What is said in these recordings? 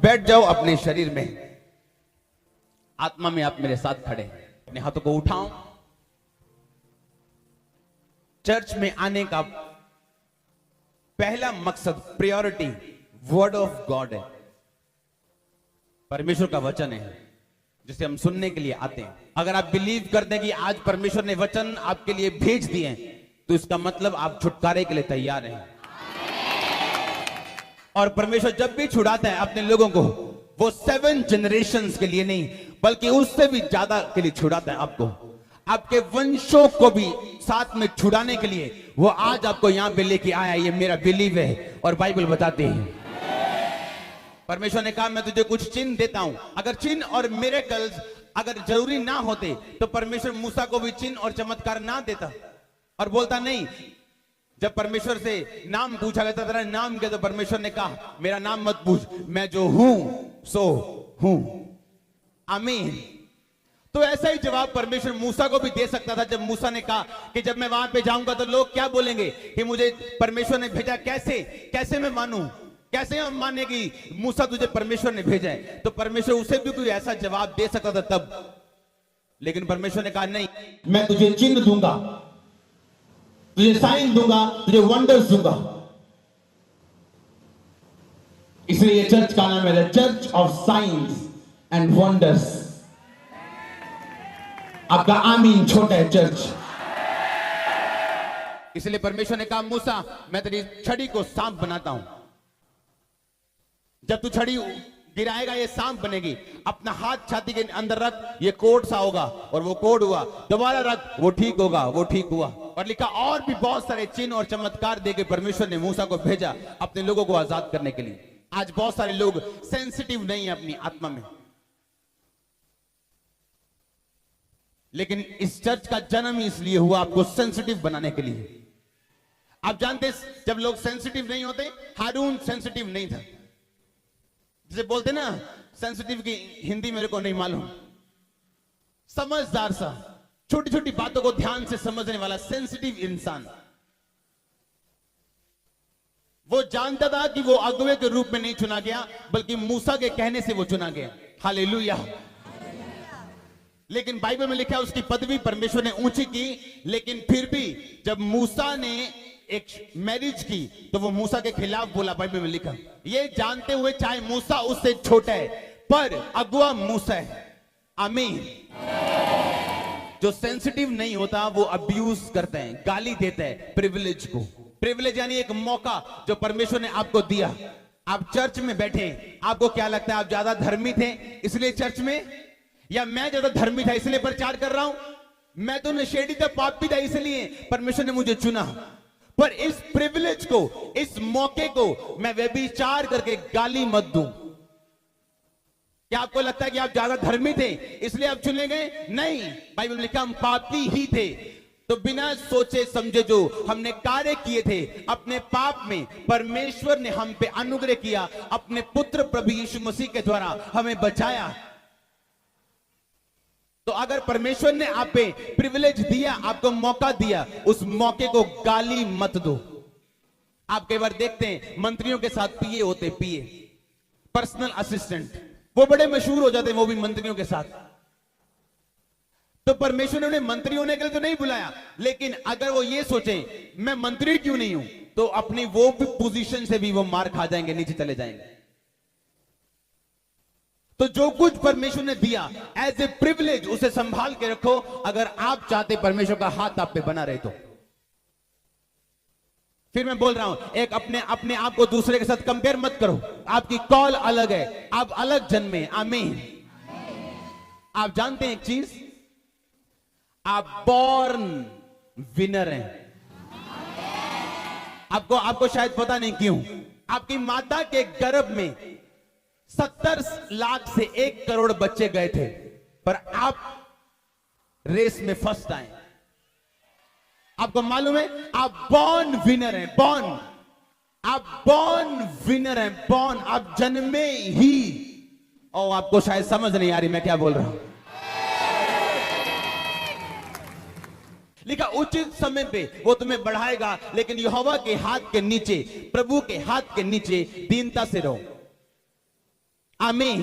बैठ जाओ अपने शरीर में, आत्मा में आप मेरे साथ खड़े, अपने हाथों को उठाओ। चर्च में आने का पहला मकसद, प्रायोरिटी वर्ड ऑफ गॉड है, परमेश्वर का वचन है जिसे हम सुनने के लिए आते हैं। अगर आप बिलीव करते हैं कि आज परमेश्वर ने वचन आपके लिए भेज दिए हैं, तो इसका मतलब आप छुटकारे के लिए तैयार हैं। और परमेश्वर जब भी छुड़ाता है अपने लोगों को, वो 7 जनरेशंस के लिए नहीं बल्कि उससे भी ज्यादा के लिए छुड़ाता है आपको, आपके वंशों को भी साथ में छुड़ाने के लिए वो आज आपको यहां पे लेके आया। ये मेरा बिलीव है और बाइबल बताती है। परमेश्वर ने कहा मैं तुझे कुछ चिन्ह देता हूं। अगर चिन्ह और मिरेकल्स अगर जरूरी ना होते तो परमेश्वर मूसा को भी चिन्ह और चमत्कार ना देता और बोलता नहीं। जब परमेश्वर से नाम पूछा गया था तेरा नाम क्या, तो परमेश्वर ने कहा मेरा नाम मत पूछ, मैं जो हूं सो हूं। आमीन। तो ऐसा ही जवाब परमेश्वर मूसा को भी दे सकता था। जब मूसा ने कहा कि जब मैं वहां पे जाऊंगा तो लोग क्या बोलेंगे कि मुझे परमेश्वर ने भेजा, कैसे मैं मानूं, कैसे हम माने कि मूसा तुझे परमेश्वर ने भेजा है। तो परमेश्वर उसे भी कोई ऐसा जवाब दे सकता था तब, लेकिन परमेश्वर ने कहा नहीं, मैं तुझे चिन्ह दूंगा, तुझे साइन दूंगा, तुझे वंडर्स दूंगा। इसलिए ये चर्च का नाम है the church of science and wonders. आपका आमीन छोटा है चर्च। इसलिए परमेश्वर ने कहा मूसा मैं तेरी छड़ी को सांप बनाता हूं, जब तू छड़ी गिराएगा ये सांप बनेगी। अपना हाथ छाती के अंदर रख, ये कोड सा होगा, और वो कोड हुआ। दोबारा रख, वो ठीक होगा, वो ठीक हुआ। और लिखा और भी बहुत सारे चिन्ह और चमत्कार देके परमेश्वर ने मूसा को भेजा अपने लोगों को आजाद करने के लिए। आज बहुत सारे लोग सेंसिटिव नहीं है अपनी आत्मा में, लेकिन इस चर्च का जन्म ही इसलिए हुआ आपको सेंसिटिव बनाने के लिए। आप जानते जब लोग सेंसिटिव नहीं होते, हारून सेंसिटिव नहीं था। जिसे बोलते ना सेंसिटिव की हिंदी मेरे को नहीं मालूम, समझदार सा, छोटी छोटी बातों को ध्यान से समझने वाला सेंसिटिव इंसान। वो जानता था कि वो अगुवे के रूप में नहीं चुना गया, बल्कि मूसा के कहने से वो चुना गया। हालेलुया। लेकिन बाइबल में लिखा है उसकी पदवी परमेश्वर ने ऊंची की, लेकिन फिर भी जब मूसा ने एक मैरिज की तो वो मूसा के खिलाफ बोला। बाइबल में लिखा, ये जानते हुए चाहे मूसा उससे छोटा है पर अगुआ मूसा है। आमीन। जो सेंसिटिव नहीं होता वो अब्यूज करते हैं, गाली देते हैं प्रिविलेज को। प्रिविलेज यानी एक मौका जो परमेश्वर ने आपको दिया। आप चर्च में बैठे, आपको क्या लगता है आप ज्यादा धर्मी थे इसलिए चर्च में, या मैं ज्यादा धर्मी था इसलिए प्रचार कर रहा हूं, मैं तो नशेड़ी था, पापी था, इसलिए परमेश्वर ने मुझे चुना। पर इस प्रिविलेज को, इस मौके को मैं व्यभिचार करके गाली मत दूं। क्या आपको लगता है कि आप ज्यादा धर्मी थे इसलिए आप चुने गए? नहीं, बाइबल में लिखा हम पापी ही थे। तो बिना सोचे समझे जो हमने कार्य किए थे अपने पाप में, परमेश्वर ने हम पे अनुग्रह किया, अपने पुत्र प्रभु यीशु मसीह के द्वारा हमें बचाया। तो अगर परमेश्वर ने आप पे प्रिविलेज दिया, आपको मौका दिया, उस मौके को गाली मत दो। आप कई बार देखते हैं मंत्रियों के साथ पीए होते, पीए पर्सनल असिस्टेंट, वो बड़े मशहूर हो जाते हैं वो भी मंत्रियों के साथ। तो परमेश्वर ने उन्हें मंत्री होने के लिए तो नहीं बुलाया, लेकिन अगर वो ये सोचे मैं मंत्री क्यों नहीं हूं, तो अपनी वो पोजीशन से भी वो मार खा जाएंगे, नीचे चले जाएंगे। तो जो कुछ परमेश्वर ने दिया एज ए प्रिविलेज, उसे संभाल के रखो। अगर आप चाहते परमेश्वर का हाथ आप पे बना रहे तो। फिर मैं बोल रहा हूं, एक अपने आप को दूसरे के साथ कंपेयर मत करो। आपकी कॉल अलग है, आप अलग जन्मे। आमीन। आप जानते हैं एक चीज, आप बॉर्न विनर हैं। आपको शायद पता नहीं क्यों, आपकी माता के गर्भ में 70 लाख से 1 करोड़ बच्चे गए थे, पर आप रेस में फर्स्ट आए। आपको मालूम है आप बॉर्न विनर हैं। आप बॉर्न विनर हैं, बॉर्न, आप जन्मे ही। और आपको शायद समझ नहीं आ रही मैं क्या बोल रहा हूं। लिखा उचित समय पे वो तुम्हें बढ़ाएगा, लेकिन यहोवा के हाथ के नीचे, प्रभु के हाथ के नीचे दीनता से रहो। आमीन।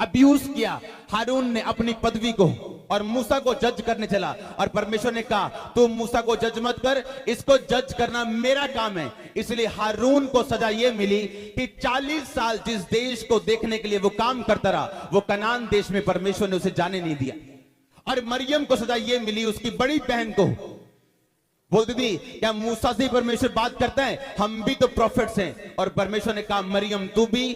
अब्यूज किया हारून ने अपनी पदवी को, और मूसा को जज करने चला, और परमेश्वर ने कहा तू मूसा को जज मत कर, इसको जज करना मेरा काम है। इसलिए हारून को सजा यह मिली कि 40 साल जिस देश को देखने के लिए वो काम करता रहा, वो कनान देश में परमेश्वर ने उसे जाने नहीं दिया। और मरियम को सजा यह मिली, उसकी बड़ी बहन को बोलती थी क्या मूसा से परमेश्वर बात करता है, हम भी तो प्रॉफिट्स हैं। और परमेश्वर ने कहा मरियम तू भी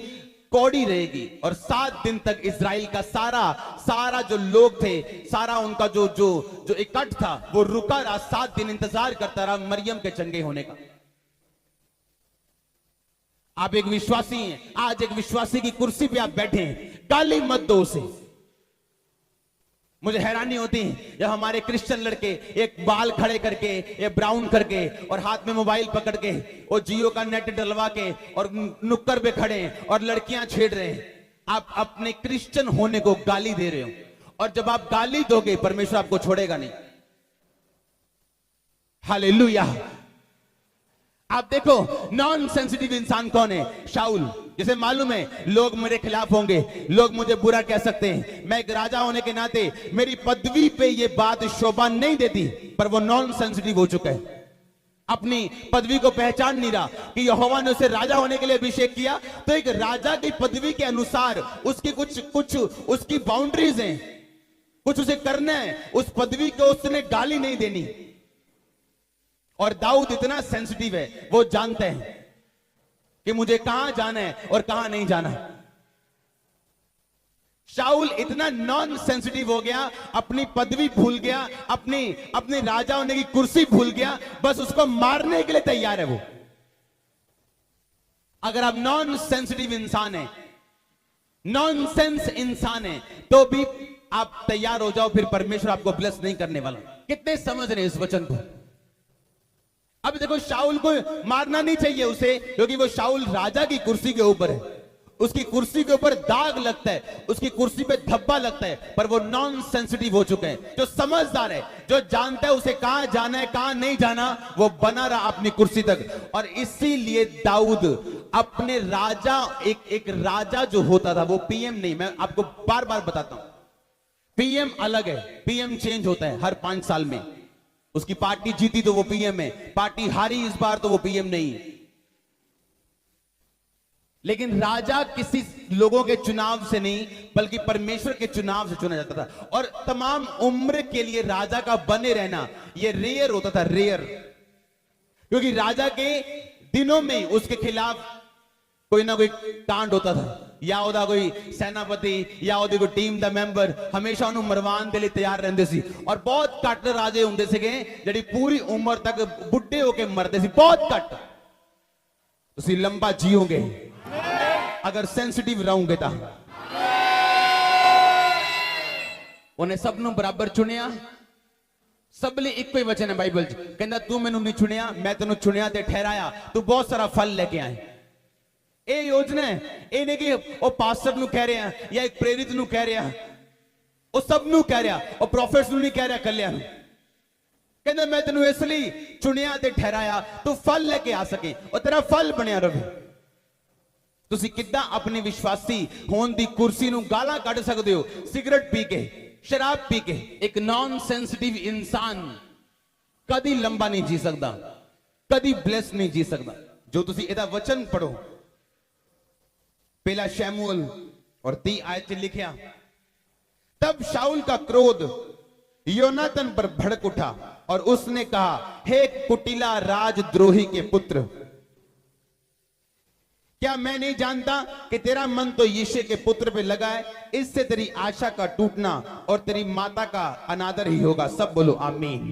कौड़ी रहेगी। और 7 दिन तक इजराइल का सारा जो लोग थे, सारा उनका जो इकट्ठ था वो रुका रहा, 7 दिन इंतजार करता रहा मरियम के चंगे होने का। आप एक विश्वासी हैं, आज एक विश्वासी की कुर्सी पे आप बैठे हैं, गाली मत दो उसे। मुझे हैरानी होती है जब हमारे क्रिश्चियन लड़के एक बाल खड़े करके, एक ब्राउन करके और हाथ में मोबाइल पकड़ के और जियो का नेट डलवा के और नुक्कड़ पे खड़े हैं और लड़कियां छेड़ रहे हैं। आप अपने क्रिश्चियन होने को गाली दे रहे हो, और जब आप गाली दोगे परमेश्वर आपको छोड़ेगा नहीं। हालेलुया। आप देखो नॉन सेंसिटिव इंसान कौन है? शाऊल। जिसे मालूम है लोग मेरे खिलाफ होंगे, लोग मुझे बुरा कह सकते हैं, मैं एक राजा होने के नाते मेरी पदवी पे ये बात शोभा नहीं देती, पर वो नॉन सेंसिटिव हो चुका है, अपनी पदवी को पहचान नहीं रहा कि यहोवा ने उसे राजा होने के लिए अभिषेक किया। तो एक राजा की पदवी के अनुसार उसकी कुछ उसकी बाउंड्रीज हैं, कुछ उसे करना है, उस पदवी को उसने गाली नहीं देनी। और दाऊद इतना सेंसिटिव है, वो जानते हैं कि मुझे कहां जाना है और कहां नहीं जाना। शाऊल इतना नॉन सेंसिटिव हो गया, अपनी पदवी भूल गया, अपनी राजा होने की कुर्सी भूल गया, बस उसको मारने के लिए तैयार है वो। अगर आप नॉन सेंसिटिव इंसान है, नॉन सेंस इंसान है, तो भी आप तैयार हो जाओ, फिर परमेश्वर आपको ब्लेस नहीं करने वाला। कितने समझ रहे इस वचन को? अब देखो शाऊल को मारना नहीं चाहिए उसे, क्योंकि वो शाऊल राजा की कुर्सी के ऊपर है, उसकी कुर्सी के ऊपर दाग लगता है, उसकी कुर्सी पे धब्बा लगता है, पर वो नॉन सेंसिटिव हो चुके हैं। जो समझदार है, जो जानता है उसे कहां जाना है कहां नहीं जाना, वो बना रहा अपनी कुर्सी तक। और इसीलिए दाऊद अपने राजा, एक राजा जो होता था वो पीएम नहीं, मैं आपको बार बार बताता हूं, पीएम अलग है, पीएम चेंज होता है हर 5 साल में। उसकी पार्टी जीती तो वो पीएम है, पार्टी हारी इस बार तो वो पीएम नहीं है। लेकिन राजा किसी लोगों के चुनाव से नहीं, बल्कि परमेश्वर के चुनाव से चुना जाता था। और तमाम उम्र के लिए राजा का बने रहना ये रेयर होता था, रेयर। क्योंकि राजा के दिनों में उसके खिलाफ कोई ना कोई कांड होता था, या ਉਹਦਾ कोई सेनापति या ਉਹਦੀ कोई टीम ਦਾ ਮੈਂਬਰ हमेशा ਉਹਨੂੰ ਮਰਵਾਉਣ ਦੇ ਲਈ ਤਿਆਰ ਰਹਿੰਦੇ ਸੀ। और बहुत ਘੱਟ ਰਾਜੇ ਹੁੰਦੇ ਸੀਗੇ ਜਿਹੜੀ पूरी उम्र तक बुढ़े होके मरते सी, बहुत घट। ਤੁਸੀਂ लंबा जियोगे अगर सेंसिटिव रहोगे तो। उन्हें सबनों बराबर चुनिया, सब लिए एक ही वचन है बाइबल च, कहंदा तू मैनू नहीं चुनिया, मैं तेनू चुनिया ते ठहराया, तू बहुत सारा फल लेके आए। ਇਹ योजना है, ਇਹ नहीं कि ਉਹ ਪਾਸਟਰ ਨੂੰ ਕਹਿ ਰਿਹਾ ਜਾਂ ਇੱਕ ਪ੍ਰੇਰਿਤ ਨੂੰ ਕਹਿ ਰਿਹਾ, ਉਹ ਸਭ ਨੂੰ ਕਹਿ ਰਿਹਾ, ਉਹ ਪ੍ਰੋਫੈਟਸ ਨੂੰ ਨਹੀਂ ਕਹਿ ਰਿਹਾ ਕੱਲਿਆਂ ਨੂੰ। ਕਹਿੰਦਾ ਮੈਂ ਤੈਨੂੰ ਇਸ ਲਈ ਚੁਣਿਆ ਤੇ ਠਹਿਰਾਇਆ ਤੂੰ ਫਲ ਲੈ ਕੇ ਆ ਸਕੇ, ਉਹ ਤੇਰਾ ਫਲ ਬਣਿਆ ਰਹੇ। ਤੁਸੀਂ ਕਿੱਦਾਂ ਆਪਣੀ ਵਿਸ਼ਵਾਸੀ ਹੋਣ ਦੀ ਕੁਰਸੀ ਨੂੰ ਗਾਲਾਂ ਕੱਢ ਸਕਦੇ ਹੋ ਸਿਗਰਟ ਪੀ ਕੇ, शराब पी के? एक नॉन सेंसिटिव इंसान कदी लंबा नहीं जी सकता, कदी ब्लेस नहीं जी सकता। जो तुसी एदा वचन पढ़ो, पहला शमूएल और 30 आयत लिखिया, तब शाऊल का क्रोध योनातन पर भड़क उठा और उसने कहा, हे कुटिला राजद्रोही के पुत्र, क्या मैं नहीं जानता कि तेरा मन तो यिशै के पुत्र पे लगा है, इससे तेरी आशा का टूटना और तेरी माता का अनादर ही होगा। सब बोलो आमीन।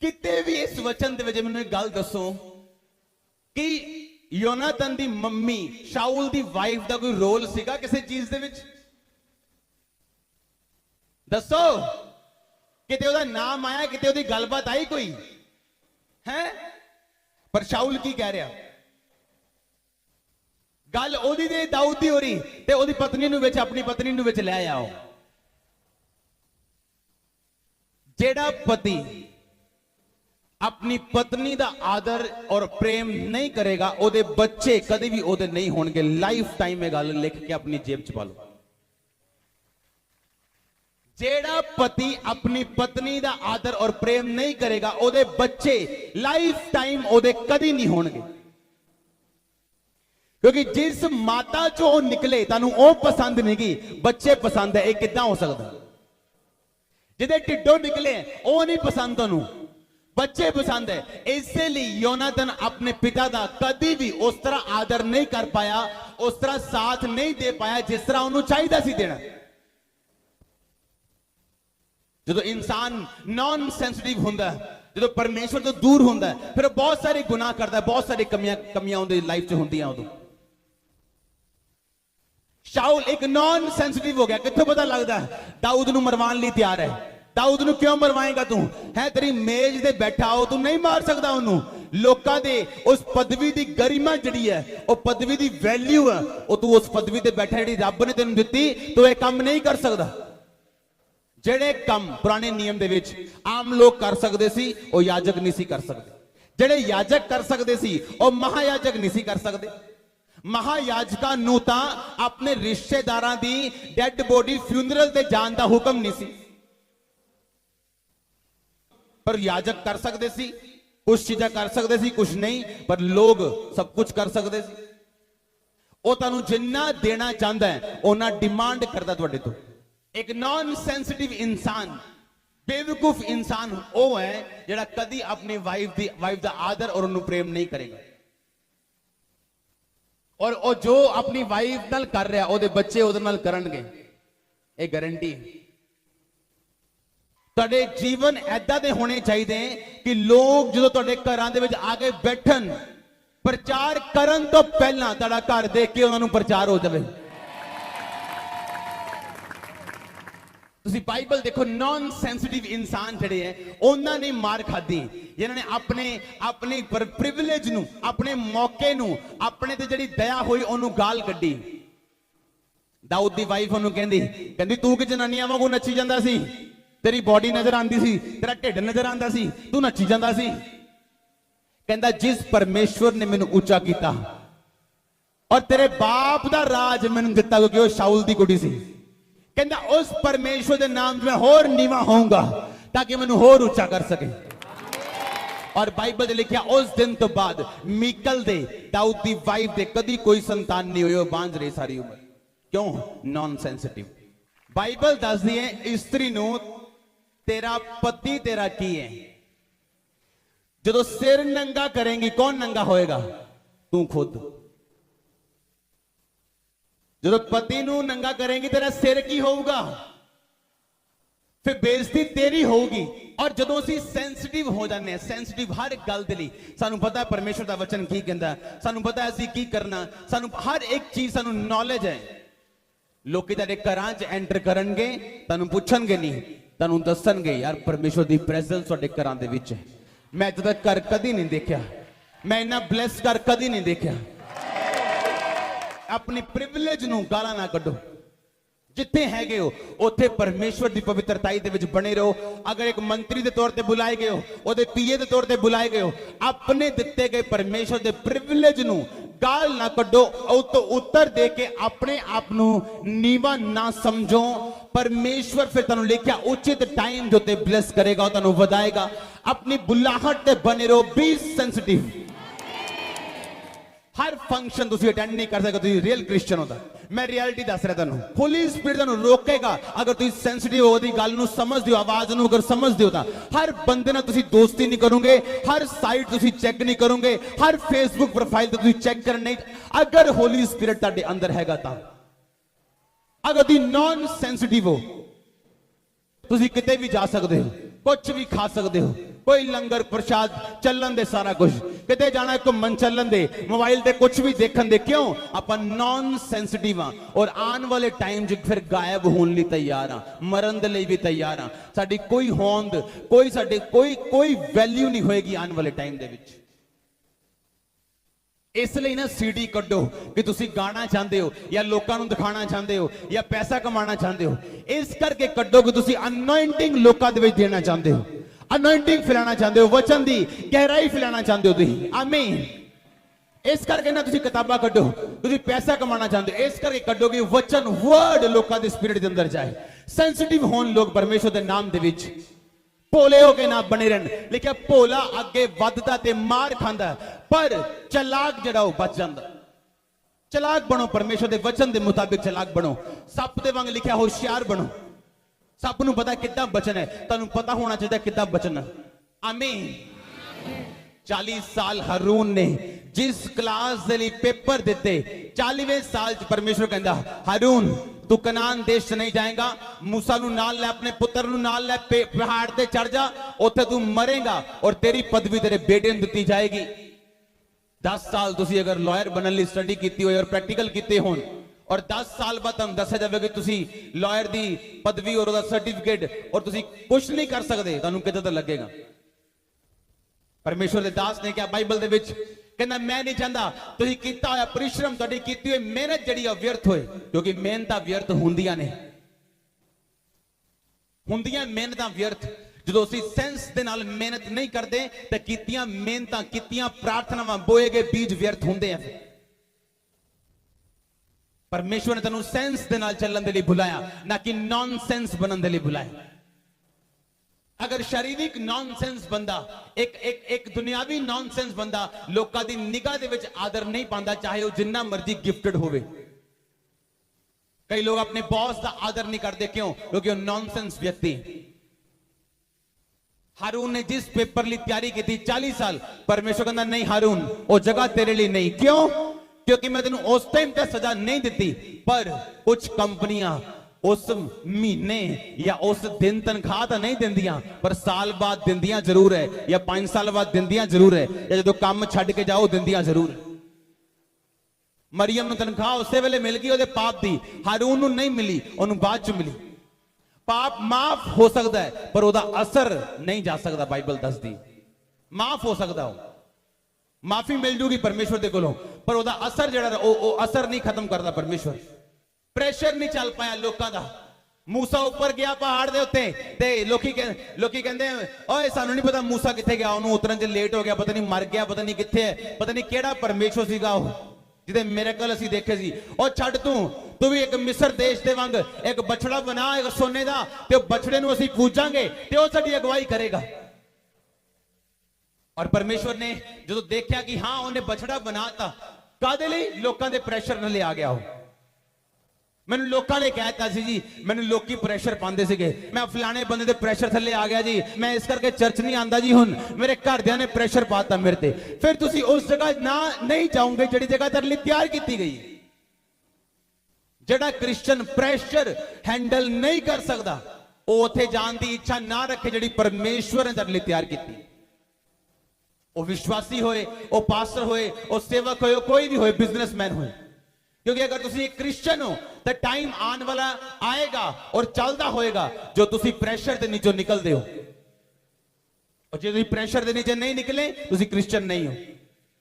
कितने भी इस वचन दे विच मैनूं गल दसो कि योनातन दी मम्मी शाऊल दी वाइफ दा कोई रोल सीगा किसी चीज दे विच? दसो, किते ओदा नाम आया, किते ओदी गलबात आई कोई है? पर शाऊल की कह रहा, गल ओदी ते दाऊद दी हो रही, ते ओदी पत्नी नूं विच, अपनी पत्नी नूं विच ले आओ। जेड़ा पति अपनी पत्नी दा आदर और प्रेम नहीं करेगा, ओदे बच्चे कभी भी ओदे नहीं होंगे। लाइफ टाइम में गल लिख के अपनी जेब च पा लो। जेड़ा पति अपनी पत्नी दा आदर और प्रेम नहीं करेगा, ओदे बच्चे लाइफ टाइम ओदे कभी नहीं होंगे। क्योंकि जिस माता चो निकले तानू ओ पसंद नहीं की, बच्चे पसंद है। एक कितना हो सकता? जिदे टिड्डो निकले ओ नहीं पसंद, तानू बच्चे पसंद है। इसलिए योनाथन अपने पिता का कभी भी उस तरह आदर नहीं कर पाया, उस तरह साथ नहीं दे पाया जिस तरह उन्होंने चाहिए सी देना। जो इंसान नॉन सेंसिटिव होंदा, जो परमेश्वर तो दूर होंदा, फिर बहुत सारे गुनाह करता है, बहुत सारी कमियां उनकी लाइफ च होंदियां। उदों शाऊल एक नॉन सेंसिटिव हो गया। कित्थों पता लगता है? दाऊद नूं मरवाण लई तैयार है। दाऊद नूं क्यों मरवाएगा? तू है तेरी मेज दे बैठा हो, तू नहीं मार सकदा उन्होंने। लोकां दे उस पदवी दी गरिमा जिहड़ी है, वो पदवी दी वैल्यू है, वो तू उस पदवी ते बैठा जिहड़ी रब ने तैनूं दित्ती, तू ये काम नहीं कर सकदा। जेड़े काम पुराने नियम दे विच आम लोग कर सकदे सी, वो याजक नहीं सी कर सकदे। जेड़े याजक कर सकदे सी, वो महायाजक नहीं सी कर सकदे। महायाजकां नूं तां अपने रिश्तेदारां दी डेड बॉडी फ्यूनरल ते जाण दा हुक्म नहीं सी, पर याजक कर सकते सी। कुछ चीजें कर सकते सी, कुछ नहीं, पर लोग सब कुछ कर सकते सी। वो तुहानू जिन्ना देना चाहता है उन्ना डिमांड करता तुहाडे तो। एक नॉन सेंसिटिव इंसान, बेवकूफ इंसान वो है जिहड़ा कदी अपनी वाइफ दा आदर और उन्नू प्रेम नहीं करेगा। और वो जो अपनी वाइफ नाल कर रहा, ओदे बच्चे ओदे नाल करनगे, ये गारंटी है। तुहाडे जीवन ऐदा दे होने चाहिए कि लोग जो तुहाडे घरां दे विच आके बैठन, प्रचार करन तो पहला तुहाडा घर देख के उन्हां नूं प्रचार हो जाए। तुसीं बाइबल देखो, नॉन सेंसिटिव इंसान जिहड़े है उन्होंने मार खाधी, जिन्होंने अपने प्रिविलेज नूं, अपने मौके नूं, अपने ते जिहड़ी दया हुई उन्होंने गाल कड्डी। दाऊद दी वाइफ उन्होंने कहंदी तू कि जनानियां वांगू नच्ची जांदा सी, तेरी बॉडी नजर आंदी सी, तेरा ढिड नजर आंदा सी, तू नच्ची जांदा सी। कहंदा जिस परमेश्वर ने मैनू ऊंचा किया और तेरे बाप दा राज मैनू दिता, क्योंकि वो शाऊल दी कुड़ी सी, कहंदा उस परमेश्वर के नाम में होर नीवा होऊंगा ताकि मैनू होर ऊंचा कर सके। और बाइबल दे लिखिया उस दिन तो बाद मीकल दे, दाऊद दी वाइफ दे कदी कोई संतान नहीं हुई, बांझ रही सारी उम्र। क्यों? Non sensitive. बाइबल दस दी है स्त्री नू तेरा पति तेरा की है। जो सिर नंगा करेंगी, कौन नंगा होएगा? तू खुद। जो पति नू नंगा करेंगी, तेरा सिर की होगा? फिर बेइज्जती तेरी होगी। और जो असी सेंसिटिव हो जाने, सेंसिटिव हर गल दे लई, सानू पता है परमेश्वर का वचन की कहंदा, सानू पता है असी की करना, सानू हर एक चीज सानू नॉलेज है। लोग तेरे घरां च एंटर करनगे, तुहानू पुछणगे नहीं, तुहानू दसणगे यार परमेश्वर की प्रेजेंस तुहाडे घरां दे विच है। मैं अज तक घर कदी नहीं देखा, मैं इन्ना ब्लैस घर कदी नहीं देखा। अपनी प्रिविलेज नू गाला ना कड्डो। जिथे हैगे हो उत्थे परमेश्वर की पवित्रताई दे विच बने रहो। अगर एक मंत्री के तौर पर बुलाए गए हो, ओदे पीए के तौर पर बुलाए गए हो, अपने दिते गए परमेश्वर के प्रिविलेज नू गाल ना कड्डो, तो उत्तर दे के अपने आप नू नीवा ना समझो। परमेश्वर फिर तुहानू लिखिया उचित टाइम जो ते ब्लेस करेगा, तुहानू वधाएगा। अपनी बुलाहट ते बने रहो, बी सेंसिटिव। हर फंक्शन तुसी अटेंड नहीं कर सकते, तुसी रियल क्रिश्चियन होता। मैं रियलिटी दस रहा तुहानू, होली स्पिरिट तुहानू रोकेगा अगर तुसी सेंसिटिव हो, दी गल नू समझदे हो, आवाज नू अगर समझदे हो। हर बंदे नाल तुसी दोस्ती नहीं करोगे, हर साइट तुसी चेक नहीं करोगे, हर फेसबुक प्रोफाइल ते तुसी चेक करना नहीं। अगर होली स्पिरिट तुहाडे अंदर हैगा तां, अगर तुसी नॉन सेंसिटिव हो, तुसी किते भी जा सकते हो, कुछ भी खा सकते हो, कोई लंगर प्रसाद चलन दे, सारा कुछ किते जाना घूमन चलन दे, मोबाइल ते कुछ भी देखन दे। क्यों? अपन नॉन सेंसिटिव हाँ, और आने वाले टाइम च फिर गायब होने लिए तैयार हाँ, मरन दे लिए भी तैयार हाँ। साडी कोई होंद, कोई साडे कोई वैल्यू नहीं होएगी आने वाले टाइम दे विच। इसलिए ना सीडी कड्डो कि तुसी गाना चाहते हो, या लोकां नूं दिखाना चाहते हो, या पैसा कमाना चाहते हो। इस करके कड्डो कि तुसी अनॉइंटिंग लोकां दे विच देना चाहते हो। ਅਨੋਇੰਟਿੰਗ ਫੈਲਾਣਾ ਚਾਹੁੰਦੇ ਹੋ, ਵਚਨ ਦੀ ਗਹਿਰਾਈ ਫੈਲਾਣਾ ਚਾਹੁੰਦੇ ਹੋ ਤੁਸੀਂ। ਆਮੀਨ। ਇਸ ਕਰਕੇ ਨਾ ਤੁਸੀਂ ਕਿਤਾਬਾਂ ਕੱਢੋ, ਤੁਸੀਂ ਪੈਸਾ ਕਮਾਉਣਾ ਚਾਹੁੰਦੇ ਹੋ, ਇਸ ਕਰਕੇ ਕੱਢੋ ਕਿ ਵਚਨ ਵਰਡ ਲੋਕਾਂ ਦੇ ਸਪਿਰਿਟ ਦੇ ਅੰਦਰ ਜਾਏ। ਸੈਂਸਿਟਿਵ ਹੋਣ ਲੋਕ ਪਰਮੇਸ਼ਰ ਦੇ ਨਾਮ ਦੇ ਵਿੱਚ, ਭੋਲੇ ਹੋ ਕੇ ਨਾ ਬਣੇ ਰਹਿਣ। ਲਿਖਿਆ ਭੋਲਾ ਅੱਗੇ ਵੱਧਦਾ ਤੇ ਮਾਰ ਖਾਂਦਾ, ਪਰ ਚਲਾਕ ਜਿਹੜਾ ਉਹ ਬਚ ਜਾਂਦਾ। ਚਲਾਕ ਬਣੋ, ਪਰਮੇਸ਼ਰ ਦੇ ਵਚਨ ਦੇ ਮੁਤਾਬਿਕ ਚਲਾਕ ਬਣੋ। ਸੱਪ ਦੇ ਵਾਂਗ ਲਿਖਿਆ ਹੋਸ਼ਿਆਰ ਬਣੋ। ਸੱਪ ਨੂੰ ਪਤਾ ਕਿੱਦਾਂ ਬਚਣਾ ਹੈ, ਤੁਹਾਨੂੰ ਪਤਾ ਹੋਣਾ ਚਾਹੀਦਾ ਕਿੱਦਾਂ ਬਚਣਾ। ਆਮੀਨ। 40 ਸਾਲ ਹਾਰੂਨ ਨੇ ਜਿਸ ਕਲਾਸ ਦੇ ਲਈ ਪੇਪਰ ਦਿੱਤੇ, 40ਵੇਂ ਸਾਲ ਚ ਪਰਮੇਸ਼ਰ ਕਹਿੰਦਾ ਹਾਰੂਨ ਤੂੰ ਕਨਾਨ ਦੇਸ਼ ਚ ਨਹੀਂ ਜਾਏਗਾ, मूसा ਨੂੰ ਨਾਲ ਲੈ, ਆਪਣੇ ਪੁੱਤਰ ਨੂੰ ਨਾਲ ਲੈ, ਪਹਾੜ ਤੇ ਚੜ ਜਾ, ਉੱਥੇ ਤੂੰ ਮਰੇਗਾ ਔਰ ਤੇਰੀ ਪਦਵੀ ਤੇਰੇ ਬੇਟੇ ਨੂੰ ਦਿੱਤੀ ਜਾਏਗੀ। 10 ਸਾਲ ਤੁਸੀਂ ਅਗਰ ਲਾਇਰ ਬਣਨ ਲਈ ਸਟੱਡੀ ਕੀਤੀ ਹੋਏ ਔਰ ਪ੍ਰੈਕਟੀਕਲ ਕੀਤੇ ਹੋਣ, ਔਰ 10 ਸਾਲ ਬਾਅਦ ਤੁਹਾਨੂੰ ਦੱਸਿਆ ਜਾਵੇ ਕਿ ਤੁਸੀਂ ਲਾਇਰ ਦੀ ਪਦਵੀ ਔਰ ਉਹਦਾ ਸਰਟੀਫਿਕੇਟ ਔਰ ਤੁਸੀਂ ਕੁਝ ਨਹੀਂ ਕਰ ਸਕਦੇ, ਤੁਹਾਨੂੰ ਕਿੱਦਾਂ ਤਾਂ ਲੱਗੇਗਾ। ਪਰਮੇਸ਼ਰ ਦੇ ਦਾਸ ਨੇ ਕਿਹਾ ਬਾਈਬਲ ਦੇ ਵਿੱਚ, ਕਹਿੰਦਾ ਮੈਂ ਨਹੀਂ ਚਾਹੁੰਦਾ ਤੁਸੀਂ ਕੀਤਾ ਹੋਇਆ ਪਰਿਸ਼ਰਮ, ਤੁਹਾਡੀ ਕੀਤੀ ਹੋਈ ਮਿਹਨਤ ਜਿਹੜੀ ਆ ਵਿਅਰਥ ਹੋਏ, ਕਿਉਂਕਿ ਮਿਹਨਤਾਂ ਵਿਅਰਥ ਹੁੰਦੀਆਂ ਨੇ, ਹੁੰਦੀਆਂ ਮਿਹਨਤਾਂ ਵਿਅਰਥ। ਜਦੋਂ ਅਸੀਂ ਸੈਂਸ ਦੇ ਨਾਲ ਮਿਹਨਤ ਨਹੀਂ ਕਰਦੇ ਤਾਂ ਕੀਤੀਆਂ ਮਿਹਨਤਾਂ, ਕੀਤੀਆਂ ਪ੍ਰਾਰਥਨਾਵਾਂ, ਬੋਏ ਗਏ ਬੀਜ ਵਿਅਰਥ ਹੁੰਦੇ ਆ। ਪਰਮੇਸ਼ਵਰ ਨੇ ਤੈਨੂੰ ਸੈਂਸ ਦੇ ਨਾਲ ਚੱਲਣ ਦੇ ਲਈ ਬੁਲਾਇਆ, ਨਾ ਕਿ ਨੌਨਸੈਂਸ ਬਣਨ ਦੇ ਲਈ ਬੁਲਾਇਆ। ਅਗਰ ਸ਼ਾਰੀਰਿਕ ਨੌਨਸੈਂਸ ਬੰਦਾ, ਇੱਕ ਦੁਨਿਆਵੀ ਨੌਨਸੈਂਸ ਬੰਦਾ ਲੋਕਾਂ ਦੀ ਨਿਗਾਹ ਦੇ ਵਿੱਚ ਆਦਰ ਨਹੀਂ ਪਾਉਂਦਾ, ਚਾਹੇ ਉਹ ਜਿੰਨਾ ਮਰਜ਼ੀ ਗਿਫਟਡ ਹੋਵੇ। ਕਈ ਲੋਕ ਆਪਣੇ ਬੌਸ ਦਾ ਆਦਰ ਨਹੀਂ ਕਰਦੇ, ਕਿਉਂ? ਕਿਉਂਕਿ ਉਹ ਨੌਨਸੈਂਸ ਵਿਅਕਤੀ। ਹਾਰੂਨ ਨੇ ਜਿਸ ਪੇਪਰ ਲਈ ਤਿਆਰੀ ਕੀਤੀ 40 ਸਾਲ, ਪਰਮੇਸ਼ਰ ਕਹਿੰਦਾ ਨਹੀਂ ਹਾਰੂਨ ਉਹ ਜਗ੍ਹਾ ਤੇਰੇ ਲਈ ਨਹੀਂ। ਕਿਉਂ? ਕਿਉਂਕਿ ਮੈਂ ਤੈਨੂੰ ਉਸ ਟਾਈਮ ਤੇ ਸਜ਼ਾ ਨਹੀਂ ਦਿੱਤੀ, ਪਰ ਕੁਝ ਕੰਪਨੀਆਂ ਉਸ ਮਹੀਨੇ ਜਾਂ ਉਸ ਦਿਨ ਤਨਖਾਹ ਤਾਂ ਨਹੀਂ ਦਿੰਦੀਆਂ, ਪਰ ਸਾਲ ਬਾਅਦ ਦਿੰਦੀਆਂ ਜ਼ਰੂਰ ਹੈ, ਜਾਂ 5 ਸਾਲ ਬਾਅਦ ਦਿੰਦੀਆਂ ਜ਼ਰੂਰ ਹੈ, ਜਾਂ ਜਦੋਂ ਕੰਮ ਛੱਡ ਕੇ ਜਾਓ ਦਿੰਦੀਆਂ ਜ਼ਰੂਰ। ਮਰੀਮ ਨੂੰ ਤਨਖਾਹ ਉਸੇ ਵੇਲੇ ਮਿਲ ਗਈ ਉਹਦੇ ਪਾਪ ਦੀ, ਹਾਰੂਨ ਨੂੰ ਨਹੀਂ ਮਿਲੀ, ਉਹਨੂੰ ਬਾਅਦ ਚ ਮਿਲੀ। ਪਾਪ ਮਾਫ ਹੋ ਸਕਦਾ ਹੈ ਪਰ ਉਹਦਾ ਅਸਰ ਨਹੀਂ ਜਾ ਸਕਦਾ। ਬਾਈਬਲ ਦੱਸਦੀ ਮਾਫ ਹੋ ਸਕਦਾ, ਉਹ ਮਾਫੀ ਮਿਲ ਜੂਗੀ ਪਰਮੇਸ਼ਵਰ ਦੇ ਕੋਲੋਂ, ਪਰ ਉਹਦਾ ਅਸਰ ਜਿਹੜਾ ਉਹ ਅਸਰ ਨਹੀਂ ਖਤਮ ਕਰਦਾ ਪਰਮੇਸ਼ਵਰ। ਪ੍ਰੈਸ਼ਰ ਨਹੀਂ ਚੱਲ ਪਾਇਆ ਲੋਕਾਂ ਦਾ। मूसा ਉੱਪਰ ਗਿਆ ਪਹਾੜ ਦੇ ਉੱਤੇ ਤੇ ਲੋਕੀ ਕਹਿੰਦੇ ਓਏ ਸਾਨੂੰ ਨਹੀਂ ਪਤਾ मूसा ਕਿੱਥੇ ਗਿਆ, ਉਹਨੂੰ ਉਤਰਨ ਚ ਲੇਟ ਹੋ ਗਿਆ, ਪਤਾ ਨਹੀਂ ਮਰ ਗਿਆ, ਪਤਾ ਨਹੀਂ ਕਿੱਥੇ ਹੈ, ਪਤਾ ਨਹੀਂ ਕਿਹੜਾ ਪਰਮੇਸ਼ਵਰ ਸੀਗਾ ਉਹ ਜਿਹਦੇ ਮਿਰੇਕਲ ਅਸੀਂ ਦੇਖੇ ਸੀ। ਉਹ ਛੱਡ, ਤੂੰ ਵੀ ਇੱਕ ਮਿਸਰ ਦੇਸ਼ ਦੇ ਵਾਂਗ ਇੱਕ ਬਛੜਾ ਬਣਾ, ਇੱਕ ਸੋਨੇ ਦਾ, ਤੇ ਉਹ ਬਛੜੇ ਨੂੰ ਅਸੀਂ ਪੂਜਾਂਗੇ ਤੇ ਉਹ ਸਾਡੀ ਅਗਵਾਈ ਕਰੇਗਾ। ਔਰ ਪਰਮੇਸ਼ਵਰ ਨੇ ਜਦੋਂ ਦੇਖਿਆ ਕਿ ਹਾਂ ਉਹਨੇ ਬਛੜਾ ਬਣਾਤਾ, ਕਾਦੇ ਲਈ? ਲੋਕਾਂ ਦੇ ਪ੍ਰੈਸ਼ਰ ਨਾਲ ਆ ਗਿਆ ਉਹ। ਮੈਨੂੰ ਲੋਕਾਂ ਨੇ ਕਹਿਤਾ ਸੀ ਜੀ, ਮੈਨੂੰ ਲੋਕੀ ਪ੍ਰੈਸ਼ਰ ਪਾਉਂਦੇ ਸੀਗੇ, ਮੈਂ ਫਲਾਣੇ ਬੰਦੇ ਦੇ ਪ੍ਰੈਸ਼ਰ ਥੱਲੇ ਆ ਗਿਆ ਜੀ, ਮੈਂ ਇਸ ਕਰਕੇ ਚਰਚ ਨਹੀਂ ਆਂਦਾ ਜੀ, ਹੁਣ ਮੇਰੇ ਘਰਦਿਆਂ ਨੇ ਪ੍ਰੈਸ਼ਰ ਪਾਤਾ ਮੇਰੇ ਤੇ। ਫਿਰ ਤੁਸੀਂ ਉਸ ਜਗ੍ਹਾ ਨਹੀਂ ਜਾਓਗੇ ਜਿਹੜੀ ਜਗ੍ਹਾ ਤੁਹਾਡੇ ਲਈ ਤਿਆਰ ਕੀਤੀ ਗਈ। ਜਿਹੜਾ ਕ੍ਰਿਸਚੀਅਨ ਪ੍ਰੈਸ਼ਰ ਹੈਂਡਲ ਨਹੀਂ ਕਰ ਸਕਦਾ, ਉਹ ਉੱਥੇ ਜਾਣ ਦੀ ਇੱਛਾ ਨਾ ਰੱਖੇ ਜਿਹੜੀ ਪਰਮੇਸ਼ਵਰ ਨੇ ਤੁਹਾਡੇ ਲਈ ਤਿਆਰ ਕੀਤੀ। ਉਹ ਵਿਸ਼ਵਾਸੀ ਹੋਏ, ਉਹ ਪਾਸਟਰ ਹੋਏ, ਉਹ ਸੇਵਕ ਹੋਏ, ਕੋਈ ਵੀ ਹੋਏ, ਬਿਜ਼ਨਸਮੈਨ ਹੋਏ। क्योंकि अगर तुसी एक क्रिश्चियन हो तो टाइम आने वाला आएगा और चलता होएगा जो तुसी प्रेशर के नीचे निकलते हो, और जो तुसी प्रेशर के नीचे नहीं निकले तुसी क्रिश्चियन नहीं हो,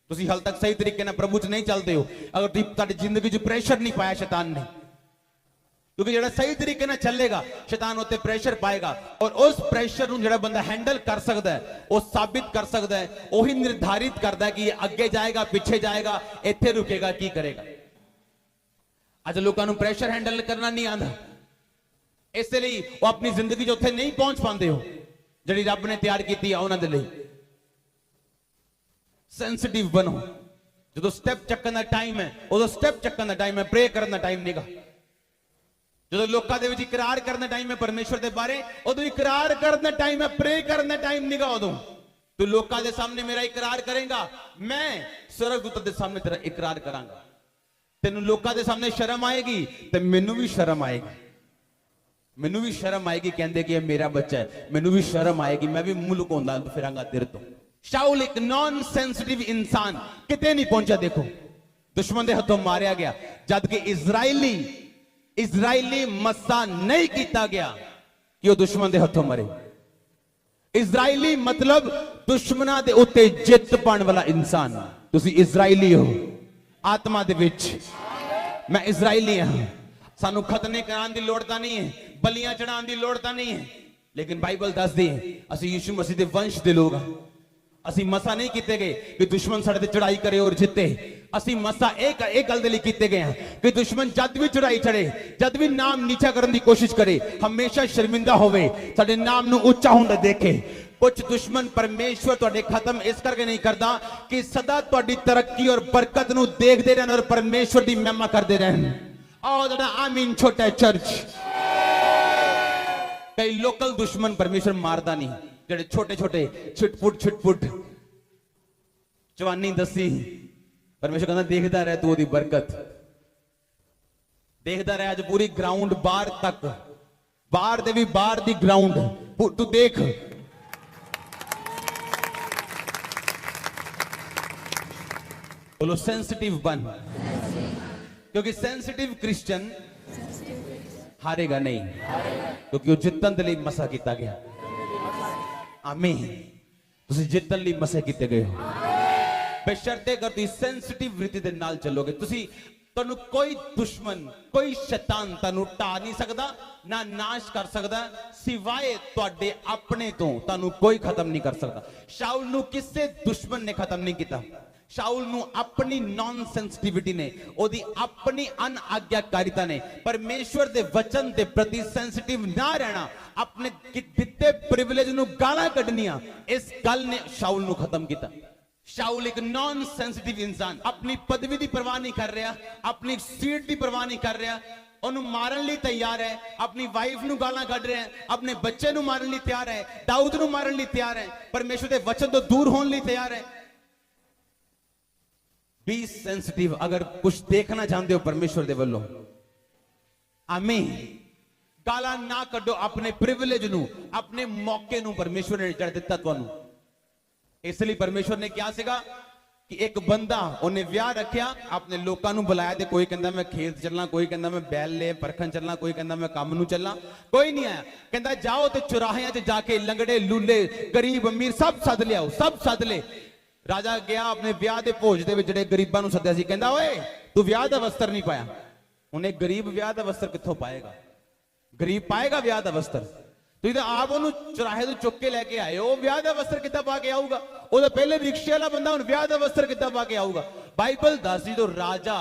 तुसी हाल तक सही तरीके ना प्रभु च नहीं चलते हो। अगर तुसी जिंदगी च प्रेशर नहीं पाया शैतान ने, क्योंकि जो सही तरीके ना चलेगा शैतान उत्ते प्रेशर पाएगा, और उस प्रेशर को जो बंदा हैंडल कर सकता है, वो साबित कर सकता है, वही निर्धारित करता है कि ये अगे जाएगा, पीछे जाएगा, इत्थे रुकेगा, की करेगा। आज लोगों को प्रेशर हैंडल करना नहीं आता, इसलिए वो अपनी जिंदगी जो उत्थे नहीं पहुंच पाते हो जिहड़ी रब ने तैयार की है उन्हां दे लई। सेंसिटिव बनो, जो स्टेप चक्कन का टाइम है उदों स्टेप चक्कन का टाइम है, प्रे करने का टाइम नहींगा। जो लोगों के विच इकरार करने टाइम है परमेश्वर के बारे, उदों इकरार करने टाइम है, प्रे करने टाइम नहींगा। उदों तू लोगों के सामने मेरा इकरार करेगा, मैं स्वर्गदूत के सामने तेरा इकरार करांगा। तेनू लोगों के सामने शर्म आएगी तो मैनू भी शर्म आएगी, मैनू भी शर्म आएगी, कहते कि मेरा बच्चा है, मैनू भी शर्म आएगी, मैं भी मुंह लुकाउंदा फिरांगा तेरे तो। शाऊल एक नॉन सेंसिटिव इंसान किते नहीं पहुंचा, देखो दुश्मन के हाथों मारिया गया, जबकि इजराइली मस्सा नहीं किया गया कि वह दुश्मन के हाथों मरे। इजराइली मतलब दुश्मना के उत्ते जित पाने वाला इंसान। तुसी इजराइली हो आत्मा दे विच, मैं इजराइली हाँ। सानू खतने कराने की लोड़ नहीं है, बलियां चढ़ाने की लोड़ नहीं है, लेकिन बाइबल दसदी ਅਸੀਂ ਯਿਸੂ ਮਸੀਹ ਦੇ ਵੰਸ਼ ਦੇ ਲੋਕ ਹਾਂ। ਅਸੀਂ ਮਸਾ ਨਹੀਂ ਕੀਤੇ ਗਏ ਕਿ ਦੁਸ਼ਮਣ ਸਾਡੇ ਤੇ ਚੜਾਈ ਕਰੇ ਔਰ ਜਿੱਤੇ। ਅਸੀਂ ਮਸਾ ਇਹ ਗੱਲ ਦੇ ਲਈ ਕੀਤੇ ਗਏ ਹਾਂ ਕਿ ਦੁਸ਼ਮਣ ਜਦ ਵੀ ਚੜਾਈ ਚੜੇ, ਜਦ ਵੀ ਨਾਮ ਨੀਚਾ ਕਰਨ ਦੀ ਕੋਸ਼ਿਸ਼ ਕਰੇ, ਹਮੇਸ਼ਾ ਸ਼ਰਮਿੰਦਾ ਹੋਵੇ, ਸਾਡੇ ਨਾਮ ਨੂੰ ਉੱਚਾ ਹੁੰਦਾ ਦੇਖੇ। कुछ दुश्मन परमेश्वर तुहाडे खत्म इस करके नहीं करता कि सदा तुहाडी तरक्की और बरकत नूं देखदे रहन और परमेश्वर दी महिमा करदे रहन। आओ जड़ा आमीन छोटा चर्च। कई लोकल दुश्मन परमेश्वर मारदा नहीं, जेड़े छोटे छोटे छिटपुट जवानी दसी परमेश्वर कहंदा देखदा रह तू ओदी बरकत, देखदा रह। अज पूरी ग्राउंड बाहर तक, बाहर दे भी बाहर दी ग्राउंड तू देख। बोलो सेंसिटिव बन, क्योंकि सेंसिटिव क्रिश्चियन हारेगा नहीं, क्योंकि वो जितन के लिए मसा किया गया। आमीन। तुसी जितन लिए मसे किए गए हो, बशर्ते अगर तुम सेंसिटिव रीति दे नाल चलोगे, तुसी तुहानू कोई दुश्मन, कोई शैतान तुहानू ढा नहीं सकता, ना नाश कर सकता, सिवाय तुहाडे अपने तो तुहानू कोई खत्म नहीं कर सकता। शाऊल नू किसे दुश्मन ने खत्म नहीं किया। शाऊल नू अपनी नॉन सेंसिटिविटी ने, ओदी अपनी अनआज्ञाकारिता ने, परमेश्वर दे वचन दे प्रति सेंसिटिव ना रहना, अपने दिते प्रिविलेज नू गालां कढनियां, इस गल ने शाऊल नू खत्म किया। शाऊल एक नॉन सेंसिटिव इंसान, अपनी पदवी की परवाह नहीं कर रहा, अपनी सीट की परवाह नहीं कर रहा, ओनू मारन लई तैयार है, अपनी वाइफ नू गालां कढ रहा है, अपने बच्चे नू मारन लई तैयार है, दाऊद नू मारन लई तैयार है, परमेश्वर के वचन तो दूर होने लई तैयार है। बी सेंसिटिव अगर कुछ देखना चाहते हो परमेश्वर दे वल्लों। आमीन। गालां ना कढो अपने प्रिविलेज नू, अपने मौके नू परमेश्वर ने जड़ दिता तुहानू। इसलिए परमेश्वर ने क्या सीगा कि एक बंदा उन्हें विआह रखिया, अपने लोकां नू बुलाया, ते कोई कहंदा मैं खेत चलना, कोई कहंदा मैं बैल ले परखन चलना, कोई कहंदा मैं काम नू चलना, कोई नहीं आया। कहंदा जाओ ते चौराहियां च जाके लंगड़े लूले गरीब अमीर सब सद लियाओ, सब सद ले। राजा गया अपने ब्याह के भोज के जिहड़े गरीबां नू सद्दिया सी, कहंदा ओए तू ब्याह दा वस्त्र नहीं पाया। उन्हें गरीब ब्याह दा वस्त्र कित्थों पाएगा? गरीब पाएगा ब्याह दा वस्त्र? तुसीं तां आप ओनू चौराहे तो चुक के लैके आए हो, ब्याह दा वस्त्र किद्दां पा के आऊगा? वो तो पहले रिक्शे वाला बंदा हुण ब्याह दा वस्त्र किद्दां पा के आऊगा? बाइबल दसदी तो राजा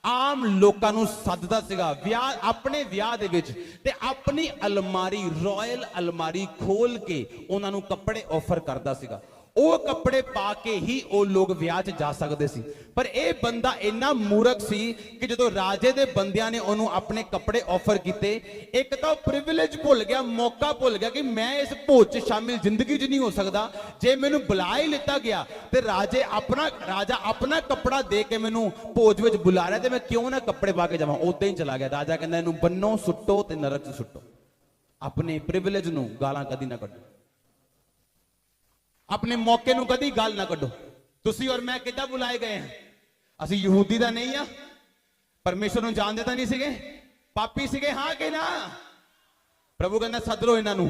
आम लोकां नू सददा सीगा ब्याह, अपने ब्याह दे विच, ते अपनी अलमारी, रॉयल अलमारी खोल के उन्हां नू कपड़े ऑफर करदा सीगा। ਉਹ कपड़े पा के ही ਉਹ लोग ਵਿਆਹ 'ਚ ਜਾ ਸਕਦੇ ਸੀ। पर ਇਹ ਬੰਦਾ ਇੰਨਾ ਮੂਰਖ ਸੀ ਕਿ ਜਦੋਂ ਰਾਜੇ ਦੇ ਬੰਦਿਆਂ ਨੇ ਉਹਨੂੰ ਆਪਣੇ ਕੱਪੜੇ ਆਫਰ ਕੀਤੇ, ਇੱਕ ਤਾਂ ਉਹ ਪ੍ਰਿਵਿਲੇਜ ਭੁੱਲ ਗਿਆ, ਮੌਕਾ ਭੁੱਲ ਗਿਆ ਕਿ ਮੈਂ ਇਸ ਭੋਜ 'ਚ ਸ਼ਾਮਿਲ ਜ਼ਿੰਦਗੀ 'ਚ ਨਹੀਂ ਹੋ ਸਕਦਾ। ਜੇ ਮੈਨੂੰ ਬੁਲਾ ਹੀ ਲਿੱਤਾ ਗਿਆ ਤੇ ਰਾਜਾ ਆਪਣਾ ਕੱਪੜਾ ਦੇ ਕੇ ਮੈਨੂੰ ਭੋਜ ਵਿੱਚ ਬੁਲਾ ਰਿਹਾ, ਤੇ ਮੈਂ ਕਿਉਂ ਨਾ ਕੱਪੜੇ ਪਾ ਕੇ ਜਾਵਾਂ। ਉਦਾਂ ਹੀ ਚਲਾ ਗਿਆ। ਰਾਜਾ ਕਹਿੰਦਾ ਇਹਨੂੰ ਬੰਨੋ, ਸੁੱਟੋ ਤੇ ਨਰਕ 'ਚ ਸੁੱਟੋ। ਆਪਣੇ ਪ੍ਰਿਵਿਲੇਜ ਨੂੰ ਗਾਲਾਂ ਕਦੀ ਨਾ ਕੱਢੋ, अपने मौके नू कदी गाल ना कढो। तुसी और मैं किद्दां बुलाए गए हैं? असी यहूदी दा नहीं आ, परमेश्वर नू जानदे तां नहीं सीगे, पापी सीगे हां कि ना? प्रभु कहंदा सद लो इन्हां नू,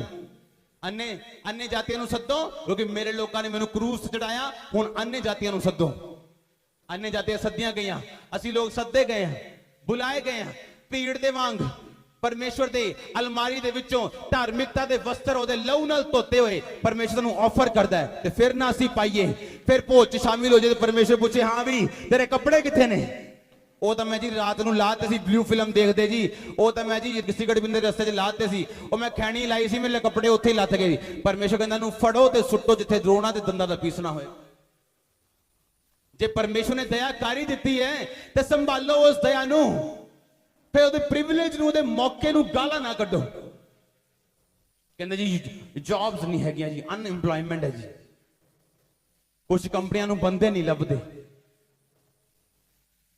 अन्य जातियां नू सदो, क्योंकि मेरे लोकां ने मैनू क्रूस चढ़ाया, हुण अन्य जातियां नू सदो। अन्य जातियां सद्दियां गईयां, असी लोग सद्दे गए हैं, बुलाए गए हैं, भीड़ दे वांग। परमेश्वर दे अलमारी दे विचों धार्मिकता दे वस्त्र ओदे लहू नाल धोते हुए परमेश्वर नू ऑफर करदा है, ते फिर ना असी पाइए, फिर भोज च शामिल हो जाए। परमेश्वर पूछे हां भी तेरे कपड़े किथे ने? ਉਹ ਤਾਂ ਮੈਂ ਜੀ ਰਾਤ ਨੂੰ ਲਾਤੇ ਸੀ, ਬਲੂ ਫਿਲਮ ਦੇਖਦੇ ਜੀ, ਉਹ ਤਾਂ ਮੈਂ ਜੀ ਸਿਗਰਟ ਪੀਂਦੇ ਰਸਤੇ 'ਚ ਲਾਤੇ ਸੀ, ਉਹ ਮੈਂ ਖੈਣੀ ਲਾਈ ਸੀ, ਮੇਰੇ ਕੱਪੜੇ ਉੱਥੇ ਹੀ ਲੱਥ ਗਏ। ਪਰਮੇਸ਼ਰ ਕਹਿੰਦਾ ਨੂੰ ਫੜੋ ਤੇ ਸੁੱਟੋ ਜਿੱਥੇ ਰੋਣਾ ਤੇ ਦੰਦਾਂ ਦਾ ਪੀਸਣਾ ਹੋਏ। ਜੇ ਪਰਮੇਸ਼ਰ ਨੇ ਦਇਆ ਕਾਰੀ ਦਿੱਤੀ ਹੈ ਤੇ ਸੰਭਾਲੋ ਉਸ ਦਇਆ ਨੂੰ, ਫਿਰ ਉਹਦੇ ਪ੍ਰਿਵਿਲੇਜ ਨੂੰ, ਉਹਦੇ ਮੌਕੇ ਨੂੰ ਗਾਲਾਂ ਨਾ ਕੱਢੋ। ਕਹਿੰਦੇ ਜੀ ਜੌਬਸ ਨਹੀਂ ਹੈਗੀਆਂ ਜੀ, ਅਨਇੰਪਲੋਇਮੈਂਟ ਹੈ ਜੀ, ਕੁਝ ਕੰਪਨੀਆਂ ਨੂੰ ਬੰਦੇ ਨਹੀਂ ਲੱਭਦੇ।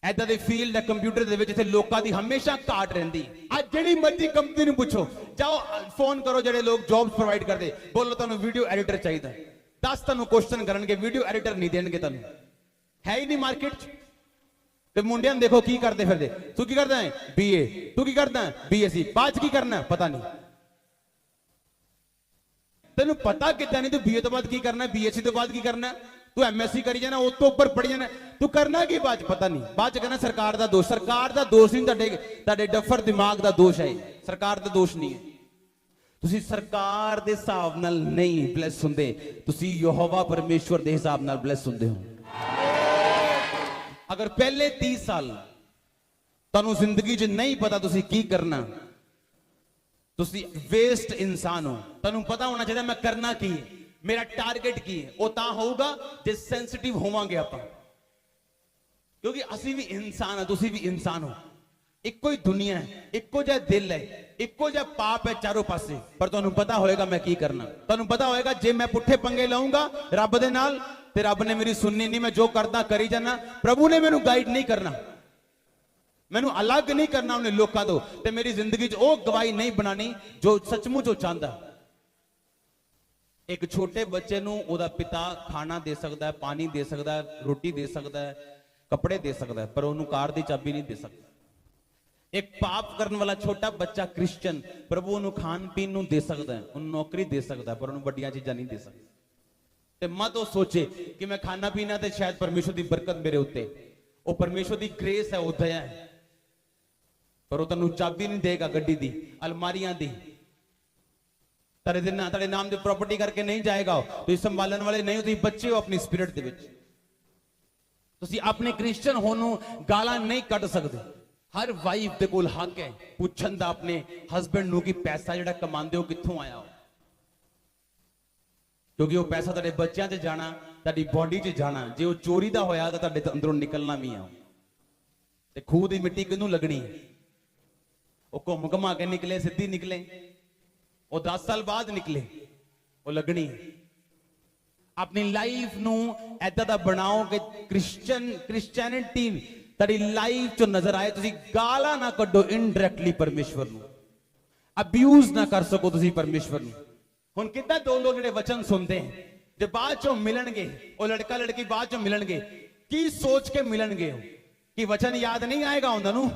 ऐदा दे फील्ड है कंप्यूटर दे विच, जिथे लोकां दी हमेशा घाट रहिंदी। आज जिहड़ी मर्जी कंपनी नूं पुछो, जाओ फोन करो जिहड़े लोग जॉब्स प्रोवाइड करदे, बोलो तुहानूं वीडियो एडिटर चाहिदा, 10 तुहानूं क्वेश्चन करनगे, वीडियो एडिटर नहीं देणगे तुहानूं, है ही नहीं मार्केट च। ते मुंडियां देखो की करदे फिरदे, तू की करदा है? बीए। तू की करदा है? बीएससी। बाद की करना पता नहीं, तेनू पता किदां नहीं? तू बीए तो बाद की करना, बीएससी तो बाद की करना, तू एमएससी करी जाना, उस तो ऊपर पढ़ी जाना, तू करना की बाद पता नहीं। बाद कहना सरकार का दोष, सरकार का दोष नहीं, तुहाडे डफर दिमाग का दोष है, सरकार का दोष नहीं है। ਤੁਸੀਂ ਸਰਕਾਰ ਦੇ ਹਿਸਾਬ ਨਾਲ ਨਹੀਂ ਬਲੈਸ ਹੁੰਦੇ, ਤੁਸੀਂ ਯਹੋਵਾ ਪਰਮੇਸ਼ਵਰ ਦੇ ਹਿਸਾਬ ਨਾਲ ਬਲੈਸ ਹੁੰਦੇ ਹੋ। ਅਗਰ ਪਹਿਲੇ 30 ਸਾਲ ਤੁਹਾਨੂੰ ਜ਼ਿੰਦਗੀ 'ਚ ਨਹੀਂ ਪਤਾ ਤੁਸੀਂ ਕੀ ਕਰਨਾ, ਤੁਸੀਂ ਵੇਸਟ ਇਨਸਾਨ ਹੋ। ਤੁਹਾਨੂੰ ਪਤਾ ਹੋਣਾ ਚਾਹੀਦਾ ਮੈਂ ਕਰਨਾ ਕੀ ਹੈ, ਮੇਰਾ ਟਾਰਗੇਟ ਕੀ ਹੈ। ਉਹ ਤਾਂ ਹੋਊਗਾ ਜੇ ਸੈਂਸਿਟਿਵ ਹੋਵਾਂਗੇ ਆਪਾਂ, ਕਿਉਂਕਿ ਅਸੀਂ ਵੀ ਇਨਸਾਨ ਹਾਂ, ਤੁਸੀਂ ਵੀ ਇਨਸਾਨ ਹੋ। ਇੱਕੋ ਹੀ ਦੁਨੀਆ ਹੈ, ਇੱਕੋ ਜਿਹਾ ਦਿਲ ਹੈ, ਇੱਕੋ ਜਿਹਾ ਪਾਪ ਹੈ ਚਾਰੋਂ ਪਾਸੇ। ਪਰ ਤੁਹਾਨੂੰ ਪਤਾ ਹੋਏਗਾ ਮੈਂ ਕੀ ਕਰਨਾ। ਤੁਹਾਨੂੰ ਪਤਾ ਹੋਏਗਾ ਜੇ ਮੈਂ ਪੁੱਠੇ ਪੰਗੇ ਲਾਉਂਗਾ ਰੱਬ ਦੇ ਨਾਲ ਤੇ ਰੱਬ ਨੇ ਮੇਰੀ ਸੁਣਨੀ ਨਹੀਂ। ਮੈਂ ਜੋ ਕਰਦਾ ਕਰੀ ਜਾਣਾ। ਪ੍ਰਭੂ ਨੇ ਮੈਨੂੰ ਗਾਈਡ ਨਹੀਂ ਕਰਨਾ, ਮੈਨੂੰ ਅਲੱਗ ਨਹੀਂ ਕਰਨਾ ਉਹਨੇ ਲੋਕਾਂ ਤੋਂ, ਤੇ ਮੇਰੀ ਜ਼ਿੰਦਗੀ 'ਚ ਉਹ ਗਵਾਹੀ ਨਹੀਂ ਬਣਾਣੀ ਜੋ ਸੱਚਮੁੱਚ ਉਹ ਚਾਹੁੰਦਾ। ਇੱਕ ਛੋਟੇ ਬੱਚੇ ਨੂੰ ਉਹਦਾ ਪਿਤਾ ਖਾਣਾ ਦੇ ਸਕਦਾ ਹੈ, ਪਾਣੀ ਦੇ ਸਕਦਾ ਹੈ, ਰੋਟੀ ਦੇ ਸਕਦਾ ਹੈ, ਕੱਪੜੇ ਦੇ ਸਕਦਾ ਹੈ, ਪਰ ਉਹਨੂੰ ਕਾਰ ਦੀ ਚਾਬੀ ਨਹੀਂ ਦੇ ਸਕਦਾ। ਇੱਕ ਪਾਪ ਕਰਨ ਵਾਲਾ ਛੋਟਾ ਬੱਚਾ ਕ੍ਰਿਸਚੀਅਨ ਪ੍ਰਭੂ ਨੂੰ ਖਾਣ ਪੀਣ ਨੂੰ ਦੇ ਸਕਦਾ ਹੈ, ਉਹਨੂੰ ਨੌਕਰੀ ਦੇ ਸਕਦਾ ਹੈ, ਪਰ ਉਹਨੂੰ ਵੱਡੀਆਂ ਚੀਜ਼ਾਂ ਨਹੀਂ ਦੇ ਸਕਦਾ। ਤੇ ਮਤ ਉਹ ਸੋਚੇ ਕਿ ਮੈਂ ਖਾਣਾ ਪੀਣਾ ਤੇ ਸ਼ਾਇਦ ਪਰਮੇਸ਼ਵਰ ਦੀ ਬਰਕਤ ਮੇਰੇ ਉੱਤੇ, ਉਹ ਪਰਮੇਸ਼ਵਰ ਦੀ ਗ੍ਰੇਸ ਹੈ, ਉਹ ਦਇਆ ਹੈ, ਪਰ ਉਹ ਤੈਨੂੰ ਚਾਬੀ ਨਹੀਂ ਦੇਗਾ ਗੱਡੀ ਦੀ, ਅਲਮਾਰੀਆਂ ਦੀ। ਤੁਹਾਡੇ ਨਾਮ ਦੀ ਪ੍ਰਾਪਰਟੀ ਕਰਕੇ ਨਹੀਂ ਜਾਏਗਾ। ਤੁਸੀਂ ਸੰਭਾਲਣ ਵਾਲੇ ਨਹੀਂ ਹੋ, ਤੁਸੀਂ ਬੱਚੇ ਹੋ ਆਪਣੀ ਸਪਿਰਿਟ ਦੇ ਵਿੱਚ। ਤੁਸੀਂ ਆਪਣੇ ਕ੍ਰਿਸਚੀਅਨ ਹੋਣ ਨੂੰ ਗਾਲਾਂ ਨਹੀਂ ਕੱਢ ਸਕਦੇ। ਹਰ ਵਾਈਫ ਦੇ ਕੋਲ ਹੱਕ ਹੈ ਪੁੱਛਣ ਦਾ ਆਪਣੇ ਹਸਬੈਂਡ ਨੂੰ ਕਿ ਪੈਸਾ ਜਿਹੜਾ ਕਮਾਉਂਦੇ ਹੋ ਕਿੱਥੋਂ ਆਇਆ ਹੋ, ਕਿਉਂਕਿ ਉਹ ਪੈਸਾ ਤੁਹਾਡੇ ਬੱਚਿਆਂ 'ਚ ਜਾਣਾ, ਤੁਹਾਡੀ ਬੋਡੀ 'ਚ ਜਾਣਾ। ਜੇ ਉਹ ਚੋਰੀ ਦਾ ਹੋਇਆ ਤਾਂ ਤੁਹਾਡੇ ਅੰਦਰੋਂ ਨਿਕਲਣਾ ਵੀ ਆ। ਤੇ ਖੂਹ ਦੀ ਮਿੱਟੀ ਕਿਹਨੂੰ ਲੱਗਣੀ? ਉਹ ਘੁੰਮ ਘਮਾ ਕੇ ਨਿਕਲੇ, ਸਿੱਧੀ ਨਿਕਲੇ, ਉਹ 10 ਸਾਲ ਬਾਅਦ ਨਿਕਲੇ, ਉਹ ਲੱਗਣੀ। ਆਪਣੀ ਲਾਈਫ ਨੂੰ ਐਦਾਂ ਦਾ ਬਣਾਓ ਕਿ ਕ੍ਰਿਸਚੀਅਨਿਟੀ ਤੁਹਾਡੀ ਲਾਈਫ 'ਚ ਨਜ਼ਰ ਆਏ। ਤੁਸੀਂ ਗਾਲਾਂ ਨਾ ਕੱਢੋ ਇਨਡਾਇਰੈਕਟਲੀ ਪਰਮੇਸ਼ਵਰ ਨੂੰ, ਅਬਿਊਜ਼ ਨਾ ਕਰ ਸਕੋ ਤੁਸੀਂ ਪਰਮੇਸ਼ਵਰ ਨੂੰ। ਹੁਣ ਕਿੱਦਾਂ ਦੋ ਲੋਕ ਜਿਹੜੇ ਵਚਨ ਸੁਣਦੇ ਜੇ ਬਾਅਦ ਚੋਂ ਮਿਲਣਗੇ, ਉਹ ਲੜਕਾ ਲੜਕੀ ਬਾਅਦ ਚੋਂ ਮਿਲਣਗੇ, ਕੀ ਸੋਚ ਕੇ ਮਿਲਣਗੇ? ਕਿ ਵਚਨ ਯਾਦ ਨਹੀਂ ਆਏਗਾ ਉਹਨਾਂ ਨੂੰ?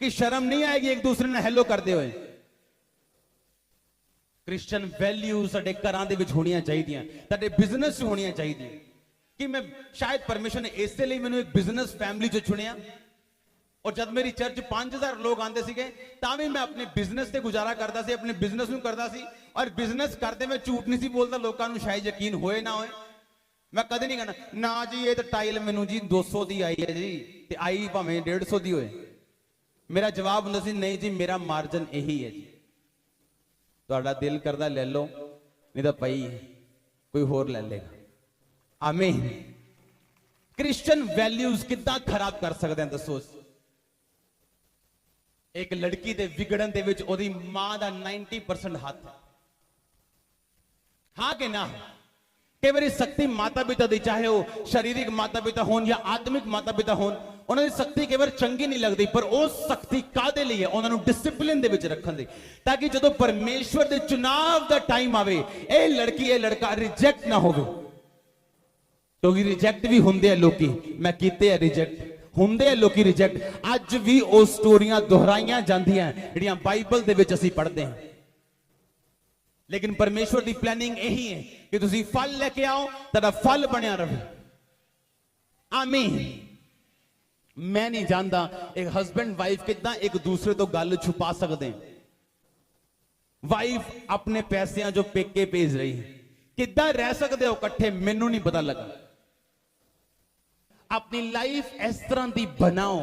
ਕਿ ਸ਼ਰਮ ਨਹੀਂ ਆਏਗੀ ਇੱਕ ਦੂਸਰੇ ਨਾਲ ਹੈਲੋ ਕਰਦੇ ਹੋਏ? ਕ੍ਰਿਸਚੀਅਨ ਵੈਲਿਊਜ਼ ਸਾਡੇ ਘਰਾਂ ਦੇ ਵਿੱਚ ਹੋਣੀਆਂ ਚਾਹੀਦੀਆਂ, ਤੁਹਾਡੇ ਬਿਜ਼ਨਸ 'ਚ ਹੋਣੀਆਂ ਚਾਹੀਦੀਆਂ। ਕਿ ਮੈਂ ਸ਼ਾਇਦ ਪਰਮੇਸ਼ਰ ਨੇ ਇਸੇ ਲਈ ਮੈਨੂੰ ਇੱਕ ਬਿਜ਼ਨਸ ਫੈਮਿਲੀ 'ਚ ਚੁਣਿਆ। ਔਰ ਜਦ ਮੇਰੀ ਚਰਚ 5000 ਲੋਕ ਆਉਂਦੇ ਸੀਗੇ ਤਾਂ ਵੀ ਮੈਂ ਆਪਣੇ ਬਿਜ਼ਨਸ ਤੇ ਗੁਜ਼ਾਰਾ ਕਰਦਾ ਸੀ, ਆਪਣੇ ਬਿਜ਼ਨਸ ਨੂੰ ਕਰਦਾ ਸੀ। ਔਰ ਬਿਜ਼ਨਸ ਕਰਦੇ ਮੈਂ ਝੂਠ ਨਹੀਂ ਸੀ ਬੋਲਦਾ। ਲੋਕਾਂ ਨੂੰ ਸ਼ਾਇਦ ਯਕੀਨ ਹੋਏ ਨਾ ਹੋਏ, ਮੈਂ ਕਦੇ ਨਹੀਂ ਕਹਿਣਾ ਨਾ ਜੀ ਇਹ ਤਾਂ ਟਾਈਲ ਮੈਨੂੰ ਜੀ 200 ਦੀ ਆਈ ਹੈ ਜੀ, ਤੇ ਆਈ ਭਾਵੇਂ 150 ਦੀ ਹੋਏ। ਮੇਰਾ ਜਵਾਬ ਹੁੰਦਾ ਸੀ ਨਹੀਂ ਜੀ ਮੇਰਾ ਮਾਰਜਨ ਇਹੀ ਹੈ ਜੀ, ਤੁਹਾਡਾ ਦਿਲ ਕਰਦਾ ਲੈ ਲਓ, ਨਹੀਂ ਤਾਂ ਪਈ ਕੋਈ ਹੋਰ ਲੈ ਲੇਗਾ। ਆਮੀਨ। ਕ੍ਰਿਸਚੀਅਨ ਵੈਲਿਊਜ਼ ਕਿੱਦਾਂ ਖਰਾਬ ਕਰ ਸਕਦੇ ਹਾਂ ਦੱਸੋ? ਇੱਕ ਲੜਕੀ ਦੇ ਵਿਗੜਨ ਦੇ ਵਿੱਚ ਉਹਦੀ ਮਾਂ ਦਾ 90% ਹੱਥ ਹੈ। ਹਾਂ ਕਿ ਨਾ? ਕਈ ਵਾਰੀ ਸ਼ਕਤੀ ਮਾਤਾ ਪਿਤਾ ਦੀ, ਚਾਹੇ ਉਹ ਸਰੀਰਕ ਮਾਤਾ ਪਿਤਾ ਹੋਣ ਜਾਂ ਆਤਮਿਕ ਮਾਤਾ ਪਿਤਾ ਹੋਣ, ਉਹਨਾਂ ਦੀ ਸ਼ਕਤੀ ਕਈ ਵਾਰ ਚੰਗੀ ਨਹੀਂ ਲੱਗਦੀ, ਪਰ ਉਹ ਸ਼ਕਤੀ ਕਾਹਦੇ ਲਈ ਹੈ? ਉਹਨਾਂ ਨੂੰ ਡਿਸਪਲਿਨ ਦੇ ਵਿੱਚ ਰੱਖਣ ਲਈ, ਤਾਂ ਕਿ ਜਦੋਂ ਪਰਮੇਸ਼ਵਰ ਦੇ ਚੁਣਾਵ ਦਾ ਟਾਈਮ ਆਵੇ ਇਹ ਲੜਕੀ ਇਹ ਲੜਕਾ ਰਿਜੈਕਟ ਨਾ ਹੋਵੇ। ਕਿਉਂਕਿ ਰਿਜੈਕਟ ਵੀ ਹੁੰਦੇ ਆ ਲੋਕੀ, ਮੈਂ ਕੀਤੇ ਆ ਰਿਜੈਕਟ, ਹੁੰਦੇ ਆ ਲੋਕੀ ਰਿਜੈਕਟ। ਅੱਜ ਵੀ ਉਹ ਸਟੋਰੀਆਂ ਦੁਹਰਾਈਆਂ ਜਾਂਦੀਆਂ ਜਿਹੜੀਆਂ ਬਾਈਬਲ ਦੇ ਵਿੱਚ ਅਸੀਂ ਪੜ੍ਹਦੇ ਹਾਂ। ਲੇਕਿਨ ਪਰਮੇਸ਼ਵਰ ਦੀ ਪਲੈਨਿੰਗ ਇਹੀ ਹੈ ਕਿ ਤੁਸੀਂ ਫਲ ਲੈ ਕੇ ਆਓ, ਤੁਹਾਡਾ ਫਲ ਬਣਿਆ ਰਹੇ। ਆਮੀਨ। ਮੈਂ ਨਹੀਂ ਜਾਣਦਾ ਇੱਕ ਹਸਬੈਂਡ ਵਾਈਫ ਕਿੱਦਾਂ ਇੱਕ ਦੂਸਰੇ ਤੋਂ ਗੱਲ ਛੁਪਾ ਸਕਦੇ। ਵਾਈਫ ਆਪਣੇ ਪੈਸਿਆਂ ਜੋ ਪੇਕੇ ਭੇਜ ਰਹੀ ਹੈ, ਕਿੱਦਾਂ ਰਹਿ ਸਕਦੇ ਹੋ ਇਕੱਠੇ, ਮੈਨੂੰ ਨਹੀਂ ਪਤਾ ਲੱਗਾ। ਆਪਣੀ ਲਾਈਫ ਇਸ ਤਰ੍ਹਾਂ ਦੀ ਬਣਾਓ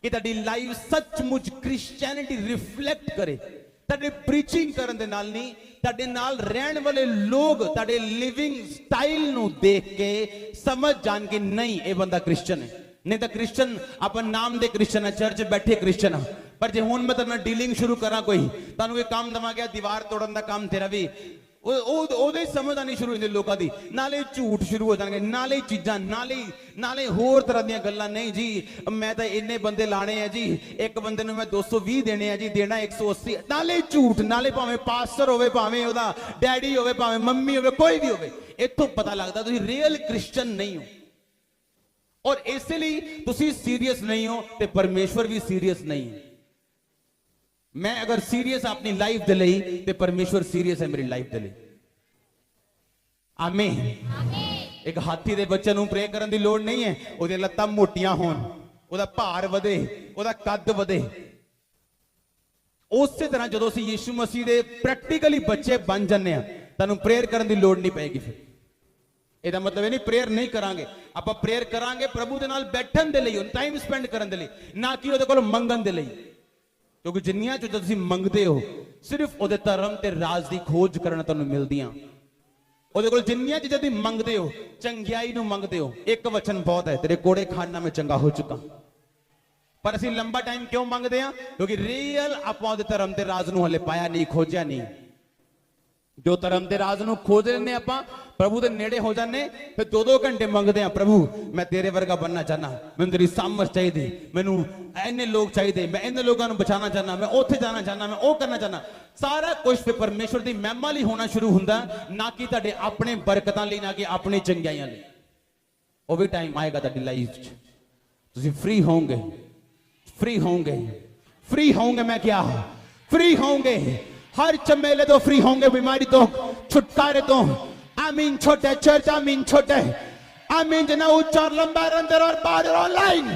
ਕਿ ਤੁਹਾਡੀ ਲਾਈਫ ਸੱਚਮੁੱਚ ਕ੍ਰਿਸਚੀਅਨਿਟੀ ਰਿਫਲੈਕਟ ਕਰੇ। ਤੁਹਾਡੇ ਪ੍ਰੀਚਿੰਗ ਕਰਨ ਦੇ ਨਾਲ ਨਹੀਂ, ਤੁਹਾਡੇ ਨਾਲ ਰਹਿਣ ਵਾਲੇ ਲੋਕ ਤੁਹਾਡੇ ਲਿਵਿੰਗ ਸਟਾਈਲ ਨੂੰ ਦੇਖ ਕੇ ਸਮਝ ਜਾਣ ਕਿ ਨਹੀਂ ਇਹ ਬੰਦਾ ਕ੍ਰਿਸਚੀਅਨ ਹੈ। ਨਹੀਂ ਤਾਂ ਕ੍ਰਿਸਚੀਅਨ ਆਪਾਂ ਨਾਮ ਦੇ ਕ੍ਰਿਸਚੀਅਨ ਆ, ਚਰਚ ਬੈਠੇ ਕ੍ਰਿਸਚੀਅਨ ਆ, ਪਰ ਜੇ ਹੁਣ ਮੈਂ ਤੁਹਾਡੇ ਨਾਲ ਡੀਲਿੰਗ ਸ਼ੁਰੂ ਕਰਾਂ, ਕੋਈ ਤੁਹਾਨੂੰ ਕੋਈ ਕੰਮ ਦਵਾਂਗਾ, ਦੀਵਾਰ ਤੋੜਨ ਦਾ ਕੰਮ ਤੇਰਾ ਵੀ, ਉਹਦੇ ਸਮਝ ਆਣੀ ਸ਼ੁਰੂ ਹੋ ਜਾਂਦੀ ਲੋਕਾਂ ਦੀ। ਨਾਲੇ ਝੂਠ ਸ਼ੁਰੂ ਹੋ ਜਾਣਗੇ, ਨਾਲੇ ਚੀਜ਼ਾਂ, ਨਾਲੇ ਹੋਰ ਤਰ੍ਹਾਂ ਦੀਆਂ ਗੱਲਾਂ। ਨਹੀਂ ਜੀ ਮੈਂ ਤਾਂ ਇੰਨੇ ਬੰਦੇ ਲਾਣੇ ਆ ਜੀ, ਇੱਕ ਬੰਦੇ ਨੂੰ ਮੈਂ 220 ਦੇਣੇ ਆ ਜੀ, ਦੇਣਾ 180। ਨਾਲੇ ਝੂਠ, ਨਾਲੇ ਭਾਵੇਂ ਪਾਸਟਰ ਹੋਵੇ, ਭਾਵੇਂ ਉਹਦਾ ਡੈਡੀ ਹੋਵੇ, ਭਾਵੇਂ ਮੰਮੀ ਹੋਵੇ, ਕੋਈ ਵੀ ਹੋਵੇ। ਇੱਥੋਂ ਪਤਾ ਲੱਗਦਾ ਤੁਸੀਂ ਰੀਅਲ ਕ੍ਰਿਸਚੀਅਨ ਨਹੀਂ ਹੋ। ਔਰ ਇਸੇ ਲਈ ਤੁਸੀਂ ਸੀਰੀਅਸ ਨਹੀਂ ਹੋ ਤੇ ਪਰਮੇਸ਼ਵਰ ਵੀ ਸੀਰੀਅਸ ਨਹੀਂ ਹੈ। ਮੈਂ ਅਗਰ ਸੀਰੀਅਸ ਆਪਣੀ ਲਾਈਫ ਦੇ ਲਈ ਤੇ ਪਰਮੇਸ਼ਵਰ ਸੀਰੀਅਸ ਹੈ ਮੇਰੀ ਲਾਈਫ ਦੇ ਲਈ। ਆਮੀਨ। ਇੱਕ ਹਾਥੀ ਦੇ ਬੱਚੇ ਨੂੰ ਪ੍ਰੇ ਕਰਨ ਦੀ ਲੋੜ ਨਹੀਂ ਹੈ ਉਹਦੀਆਂ ਲੱਤਾਂ ਮੋਟੀਆਂ ਹੋਣ, ਉਹਦਾ ਭਾਰ ਵਧੇ, ਉਹਦਾ ਕੱਦ ਵਧੇ। ਉਸੇ ਤਰ੍ਹਾਂ ਜਦੋਂ ਅਸੀਂ ਯੀਸ਼ੂ ਮਸੀਹ ਦੇ ਪ੍ਰੈਕਟੀਕਲੀ ਬੱਚੇ ਬਣ ਜੰਨੇ ਆ ਤੁਹਾਨੂੰ ਪ੍ਰੇਅਰ ਕਰਨ ਦੀ ਲੋੜ ਨਹੀਂ ਪਏਗੀ। ਫਿਰ ਇਹਦਾ ਮਤਲਬ ਇਹ ਨਹੀਂ ਪ੍ਰੇਅਰ ਨਹੀਂ ਕਰਾਂਗੇ, ਆਪਾਂ ਪ੍ਰੇਅਰ ਕਰਾਂਗੇ ਪ੍ਰਭੂ ਦੇ ਨਾਲ ਬੈਠਣ ਦੇ ਲਈ, ਉਹਨ ਟਾਈਮ ਸਪੈਂਡ ਕਰਨ ਦੇ ਲਈ, ਨਾ ਕਿ ਉਹਦੇ ਕੋਲ ਮੰਗਣ ਦੇ ਲਈ। ਕਿਉਂਕਿ ਜਿੰਨੀਆਂ ਚੋਂ ਤੁਸੀਂ ਮੰਗਦੇ ਹੋ ਸਿਰਫ ਉਹਦੇ ਧਰਮ ਤੇ ਰਾਜ ਦੀ ਖੋਜ ਕਰਨ ਤੁਹਾਨੂੰ ਮਿਲਦੀਆਂ। ਉਹਦੇ ਕੋਲ ਜਿੰਨੀਆਂ ਚੀਜ਼ਾਂ ਤੁਸੀਂ ਮੰਗਦੇ ਹੋ, ਚੰਗਿਆਈ ਨੂੰ ਮੰਗਦੇ ਹੋ, ਇੱਕ ਵਚਨ ਬਹੁਤ ਹੈ, ਤੇਰੇ ਕੋੜੇ ਖਾਨਾ ਮੈਂ ਚੰਗਾ ਹੋ ਚੁੱਕਾ। ਪਰ ਅਸੀਂ ਲੰਬਾ ਟਾਈਮ ਕਿਉਂ ਮੰਗਦੇ ਆ? ਕਿਉਂਕਿ ਰੀਅਲ ਆਪਾਂ ਉਹਦੇ ਧਰਮ ਦੇ ਰਾਜ ਨੂੰ ਹਲੇ ਪਾਇਆ ਨਹੀਂ, ਖੋਜਿਆ ਨਹੀਂ। ਜੋ ਧਰਮ ਦੇ ਰਾਜ ਨੂੰ ਖੋਜ ਲੈਂਦੇ ਆਪਾਂ, ਪ੍ਰਭੂ ਦੇ ਨੇੜੇ ਹੋ ਜਾਂਦੇ, ਫਿਰ 2-2 ਘੰਟੇ ਮੰਗਦੇ ਆ, ਪ੍ਰਭੂ ਮੈਂ ਤੇਰੇ ਵਰਗਾ ਬਣਨਾ ਚਾਹਨਾ, ਮੈਨੂੰ ਤੇਰੀ ਸਮਝ ਚਾਹੀਦੀ, ਮੈਨੂੰ ਇੰਨੇ ਲੋਕ ਚਾਹੀਦੇ, ਮੈਂ ਇੰਨੇ ਲੋਕਾਂ ਨੂੰ ਬਚਾਉਣਾ ਚਾਹਨਾ, ਮੈਂ ਉੱਥੇ ਜਾਣਾ ਚਾਹਨਾ, ਮੈਂ ਉਹ ਕਰਨਾ ਚਾਹਨਾ। ਸਾਰਾ ਕੁਝ ਫਿਰ ਪਰਮੇਸ਼ਵਰ ਦੀ ਮਹਿਮਾ ਲਈ ਹੋਣਾ ਸ਼ੁਰੂ ਹੁੰਦਾ, ਨਾ ਕਿ ਤੁਹਾਡੇ ਆਪਣੇ ਬਰਕਤਾਂ ਲਈ, ਨਾ ਕਿ ਆਪਣੀ ਚੰਗਿਆਈਆਂ ਲਈ। ਉਹ ਵੀ ਟਾਈਮ ਆਏਗਾ ਤੁਹਾਡੀ ਲਾਈਫ 'ਚ ਤੁਸੀਂ ਫ੍ਰੀ ਹੋਵੋਗੇ, फ्री होंगे, फ्री होंगे। मैं क्या फ्री होंगे? हर चमेले तो फ्री होंगे, बीमारी तो, छुटकारे तो। आमीन छोटे चर्च, आमीन छोटे, आमीन जना उच्च और लंबा रंदर और बाहर ऑनलाइन।